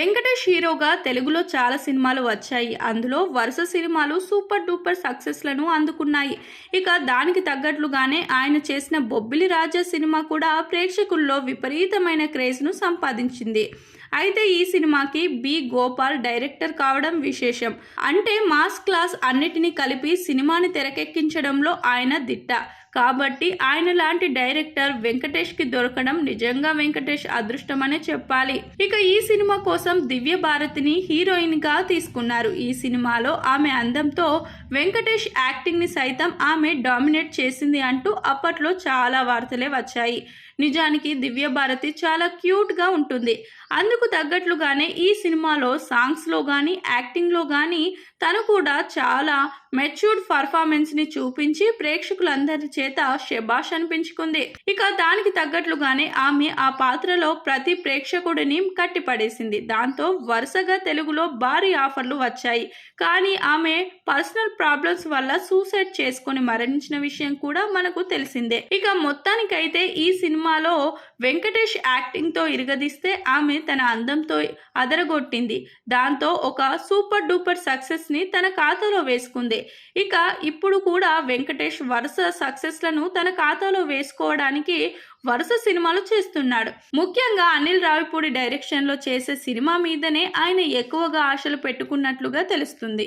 వెంకటేష్ హీరోగా తెలుగులో చాలా సినిమాలు వచ్చాయి. అందులో వరుస సినిమాలు సూపర్ డూపర్ సక్సెస్లను అందుకున్నాయి. ఇక దానికి తగ్గట్లుగానే ఆయన చేసిన బొబ్బిలి రాజా సినిమా కూడా ప్రేక్షకుల్లో విపరీతమైన క్రేజ్ను సంపాదించింది. అయితే ఈ సినిమాకి బి గోపాల్ డైరెక్టర్ కావడం విశేషం. అంటే మాస్ క్లాస్ అన్నిటినీ కలిపి సినిమాని తెరకెక్కించడంలో ఆయన దిట్ట. కాబట్టి ఆయన లాంటి డైరెక్టర్ వెంకటేష్కి దొరకడం నిజంగా వెంకటేష్ అదృష్టమనే చెప్పాలి. ఇక ఈ సినిమా కోసం దివ్య భారతిని హీరోయిన్గా తీసుకున్నారు. ఈ సినిమాలో ఆమె అందంతో వెంకటేష్ యాక్టింగ్ని సైతం ఆమె డామినేట్ చేసింది అంటూ అప్పట్లో చాలా వార్తలే వచ్చాయి. నిజానికి దివ్య భారతి చాలా క్యూట్గా ఉంటుంది. అందుకు తగ్గట్లుగానే ఈ సినిమాలో సాంగ్స్లో కానీ యాక్టింగ్లో కానీ తను కూడా చాలా మెచ్యూర్డ్ పర్ఫార్మెన్స్ని చూపించి ప్రేక్షకులందరి చేత శబాష్ అనిపించుకుంది. ఇక దానికి తగ్గట్లుగానే ఆమె ఆ పాత్రలో ప్రతి ప్రేక్షకుడిని కట్టిపడేసింది. దాంతో వరుసగా తెలుగులో భారీ ఆఫర్లు వచ్చాయి. కానీ ఆమె పర్సనల్ ప్రాబ్లమ్స్ వల్ల సూసైడ్ చేసుకొని మరణించిన విషయం కూడా మనకు తెలిసిందే. ఇక మొత్తానికైతే ఈ సినిమాలో వెంకటేష్ యాక్టింగ్తో ఇరగదీస్తే ఆమె తన అందంతో అదరగొట్టింది. దాంతో ఒక సూపర్ డూపర్ సక్సెస్ ని తన ఖాతాలో వేసుకుంది. ఇక ఇప్పుడు కూడా వెంకటేష్ వరుస సక్సెస్లను తన ఖాతాలో వేసుకోవడానికి వరుస సినిమాలు చేస్తున్నాడు. ముఖ్యంగా అనిల్ రావిపూడి డైరెక్షన్లో చేసే సినిమా మీదనే ఆయన ఎక్కువగా ఆశలు పెట్టుకున్నట్లుగా తెలుస్తుంది.